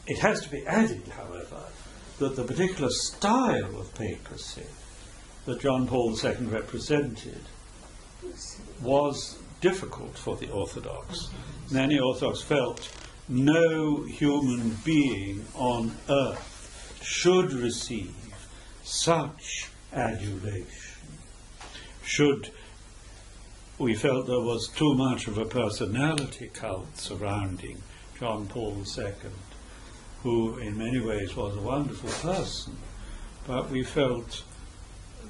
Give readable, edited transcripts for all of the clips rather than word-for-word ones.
It has to be added, however, that the particular style of papacy that John Paul II represented was difficult for the Orthodox. Many Orthodox felt no human being on earth should receive such adulation. We felt there was too much of a personality cult surrounding John Paul II, who in many ways was a wonderful person, but we felt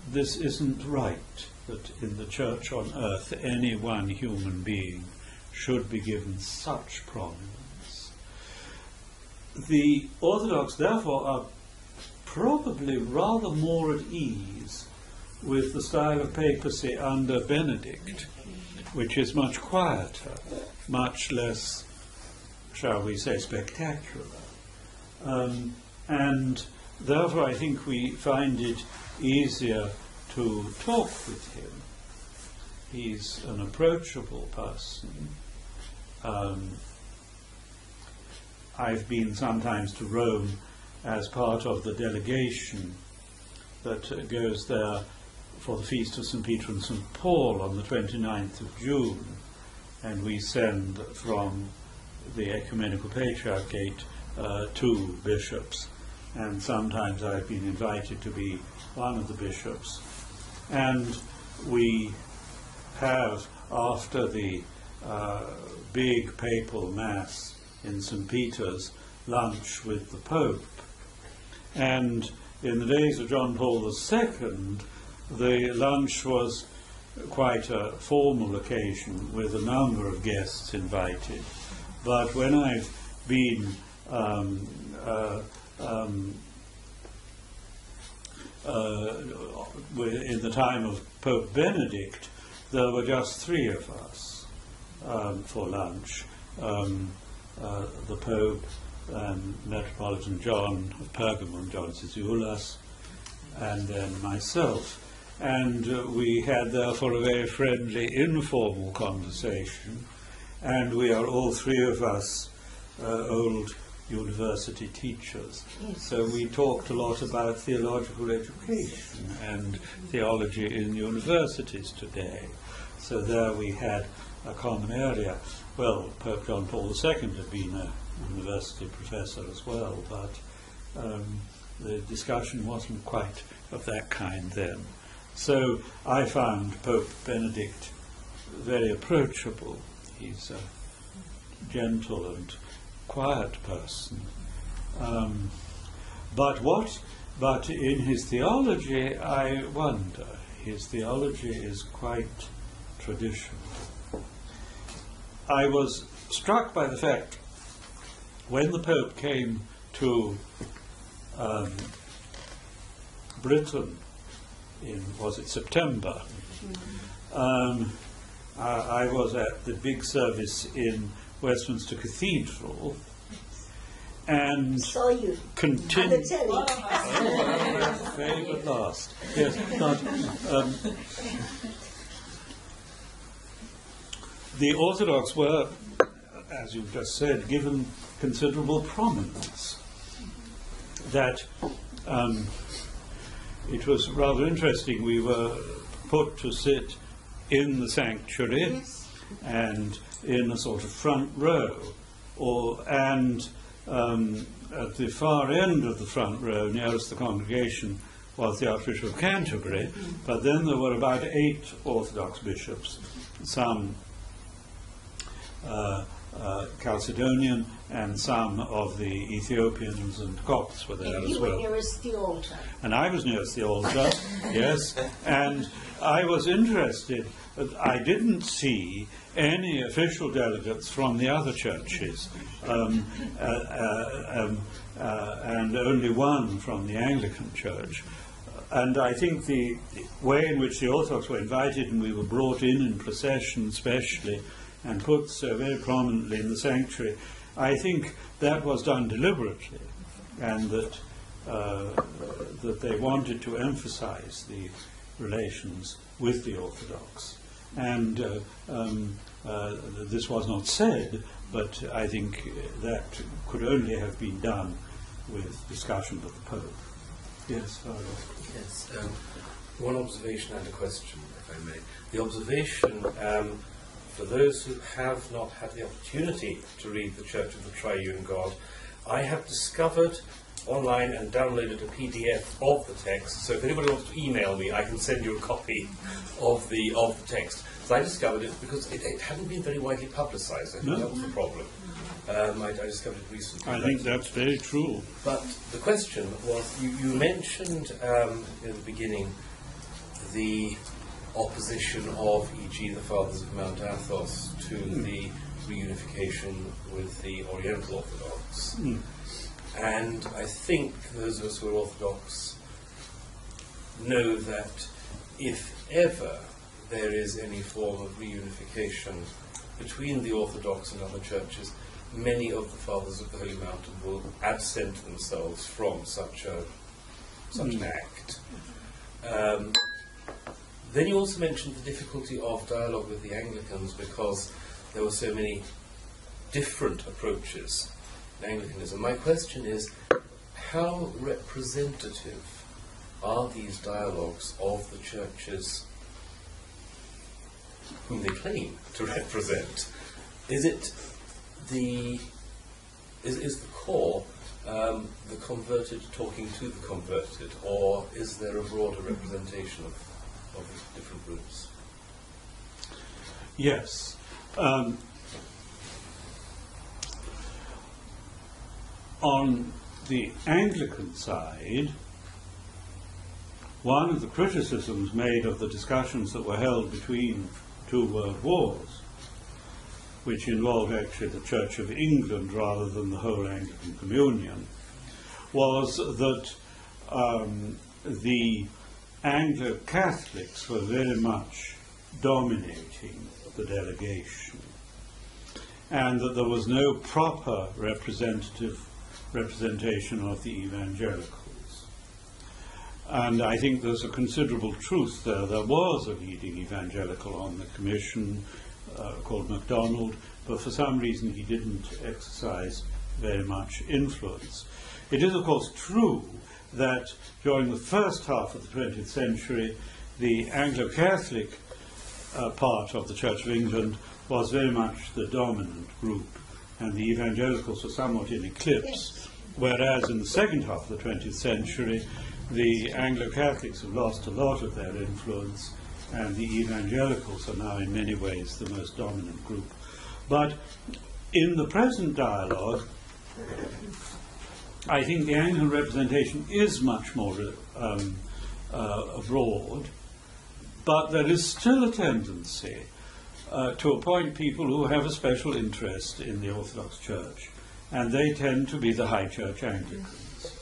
this isn't right, that in the Church on earth any one human being should be given such prominence. The Orthodox, therefore, are probably rather more at ease with the style of papacy under Benedict, which is much quieter, much less, shall we say, spectacular. And therefore I think we find it easier to talk with him. He's an approachable person. I've been sometimes to Rome as part of the delegation that goes there for the Feast of St. Peter and St. Paul on the 29th of June, and we send from the Ecumenical Patriarchate 2 bishops, and sometimes I've been invited to be one of the bishops. And we have, after the big papal mass in St. Peter's, lunch with the Pope. And in the days of John Paul II, the lunch was quite a formal occasion with a number of guests invited. But when I've been in the time of Pope Benedict, there were just 3 of us for lunch. The Pope and Metropolitan John of Pergamon, John Zizioulas, and then myself. And we had therefore a very friendly, informal conversation, and we are all 3 of us old university teachers. Yes. So we talked a lot about theological education and theology in universities today. So there we had a common area. Well, Pope John Paul II had been a university professor as well, but the discussion wasn't quite of that kind then. So I found Pope Benedict very approachable. He's a gentle and quiet person. But in his theology, I wonder. His theology is quite traditional. I was struck by the fact when the Pope came to Britain in, was it September? I was at the big service in Westminster Cathedral, and saw you continued. Oh, fame at last. Yes, but the Orthodox were, as you've just said, given considerable prominence. That it was rather interesting. We were put to sit in the sanctuary, yes, and in a sort of front row, and at the far end of the front row, nearest the congregation, was the Archbishop of Canterbury, but then there were about 8 Orthodox bishops, some Chalcedonian, and some of the Ethiopians and Copts were there as well. You were nearest the altar. And I was nearest the altar, yes, and I was interested. I didn't see any official delegates from the other churches, and only one from the Anglican Church. And I think the way in which the Orthodox were invited, and we were brought in procession especially, and put so very prominently in the sanctuary, I think that was done deliberately, and that that they wanted to emphasize the relations with the Orthodox. And this was not said, But I think that could only have been done with discussion with the Pope. Yes, Father. Yes. One observation and a question, if I may. The observation, for those who have not had the opportunity to read The Church of the Triune God, I have discovered online and downloaded a PDF of the text. So if anybody wants to email me, I can send you a copy of the text. So I discovered it because it hadn't been very widely publicised. I think that was the problem. I discovered it recently. I think that's very true. But the question was, you mentioned in the beginning the opposition of, e.g., the Fathers of Mount Athos to the reunification with the Oriental Orthodox. And I think those of us who are Orthodox know that if ever there is any form of reunification between the Orthodox and other churches, many of the Fathers of the Holy Mountain will absent themselves from such an act. Then you also mentioned the difficulty of dialogue with the Anglicans because there were so many different approaches in Anglicanism. My question is, how representative are these dialogues of the churches whom they claim to represent? Is it is the core the converted talking to the converted, or is there a broader representation of the different groups? Yes. On the Anglican side, one of the criticisms made of the discussions that were held between two world wars, which involved actually the Church of England rather than the whole Anglican Communion, was that the Anglo-Catholics were very much dominating the delegation, and that there was no proper representation of the evangelicals. And I think there's a considerable truth there. There was a leading evangelical on the commission called MacDonald, but for some reason he didn't exercise very much influence. It is, of course, true that during the first half of the 20th century, the Anglo-Catholic part of the Church of England was very much the dominant group, and the evangelicals were somewhat in eclipse, whereas in the second half of the 20th century, the Anglo-Catholics have lost a lot of their influence, and the evangelicals are now in many ways the most dominant group. But in the present dialogue, I think the Anglican representation is much more abroad, but there is still a tendency to appoint people who have a special interest in the Orthodox Church, and they tend to be the High Church Anglicans.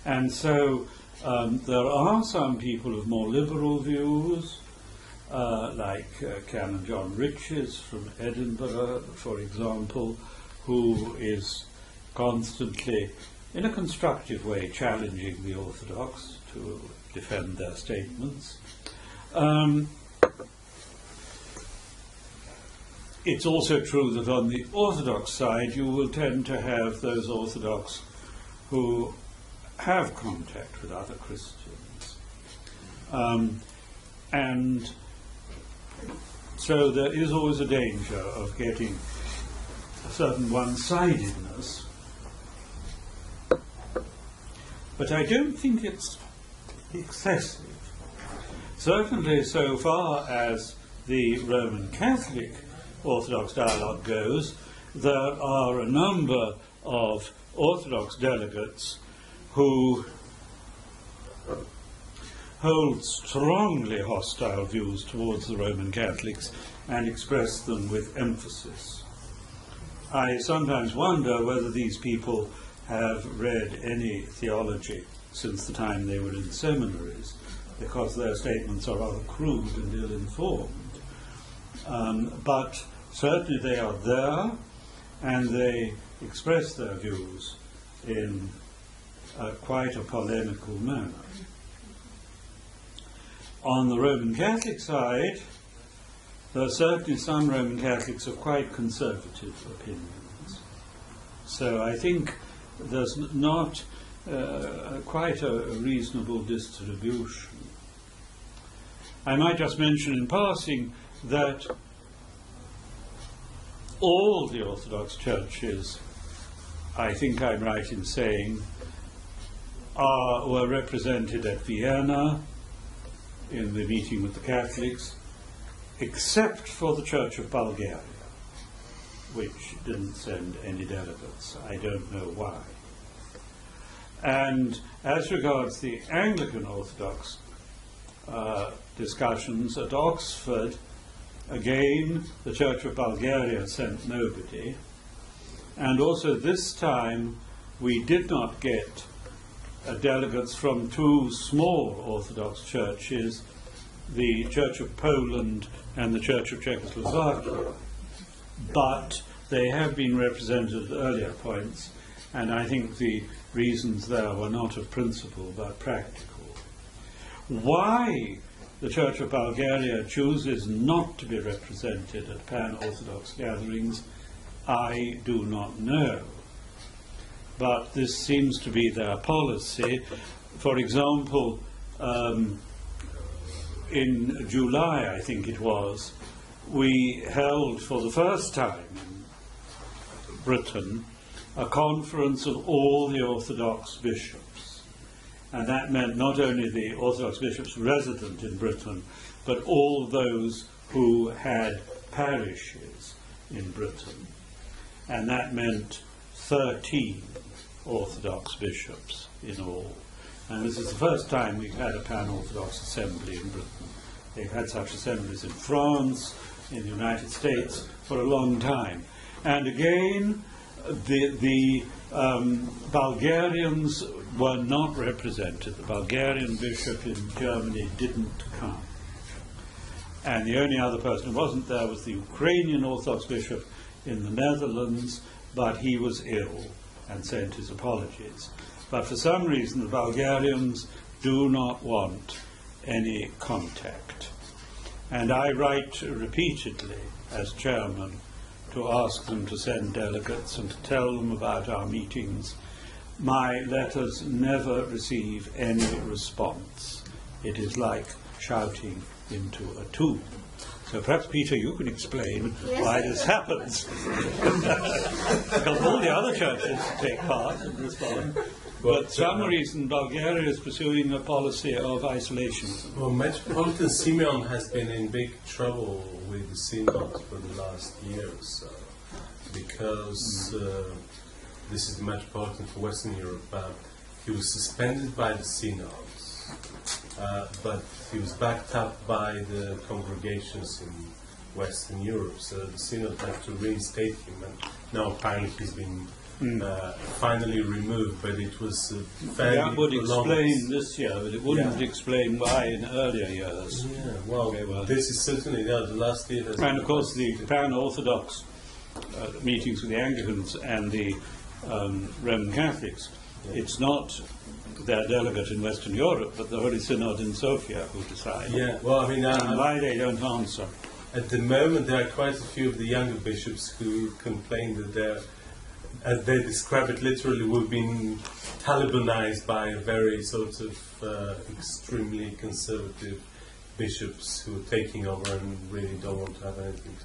And so there are some people of more liberal views, like Canon John Riches from Edinburgh, for example, who is constantly, in a constructive way, challenging the Orthodox to defend their statements. It's also true that on the Orthodox side you will tend to have those Orthodox who have contact with other Christians. And so there is always a danger of getting a certain one-sidedness. But I don't think it's excessive. Certainly so far as the Roman Catholic Orthodox dialogue goes, there are a number of Orthodox delegates who hold strongly hostile views towards the Roman Catholics and express them with emphasis. I sometimes wonder whether these people have read any theology since the time they were in seminaries, because their statements are rather crude and ill-informed. But certainly they are there, and they express their views in quite a polemical manner. On the Roman Catholic side, there are certainly some Roman Catholics of quite conservative opinions. So I think there's not quite a reasonable distribution. I might just mention in passing that all the Orthodox churches, I think I'm right in saying, were represented at Vienna in the meeting with the Catholics, except for the Church of Bulgaria, which didn't send any delegates. I don't know why. And as regards the Anglican Orthodox discussions at Oxford, again, the Church of Bulgaria sent nobody. And also this time, we did not get delegates from two small Orthodox churches, the Church of Poland and the Church of Czechoslovakia. But they have been represented at earlier points, and I think the reasons there were not of principle but practical. Why the Church of Bulgaria chooses not to be represented at pan-Orthodox gatherings, I do not know. But this seems to be their policy. For example, in July, I think it was, we held for the first time in Britain a conference of all the Orthodox bishops. And that meant not only the Orthodox bishops resident in Britain, but all those who had parishes in Britain. And that meant 13 Orthodox bishops in all. And this is the first time we've had a pan-Orthodox assembly in Britain. They've had such assemblies in France, in the United States, for a long time. And again, the Bulgarians were not represented. The Bulgarian bishop in Germany didn't come. And the only other person who wasn't there was the Ukrainian Orthodox bishop in the Netherlands, but he was ill and sent his apologies. But for some reason, the Bulgarians do not want any contact. And I write repeatedly, as chairman, to ask them to send delegates and to tell them about our meetings. My letters never receive any response. It is like shouting into a tube. So perhaps, Peter, you can explain why this happens. Because all the other churches take part and respond. But for some reason, Bulgaria is pursuing a policy of isolation. Well, Metropolitan Simeon has been in big trouble with the synod for the last year or so, because this is the Metropolitan for Western Europe. He was suspended by the synods, but he was backed up by the congregations in Western Europe, so the synod had to reinstate him, and now apparently he's been finally removed, but it was fairly that would prolonged. explain this year, but it wouldn't explain why in earlier years. Yeah, well, this is certainly the last year. And of course, the pan-Orthodox meetings with the Anglicans and the Roman Catholics, it's not their delegate in Western Europe, but the Holy Synod in Sofia who decide. Yeah, well, I mean, and why they don't answer. At the moment, there are quite a few of the younger bishops who complain that they're, as they describe it literally, we've been Talibanized by very sort of extremely conservative bishops who are taking over and really don't want to have anything to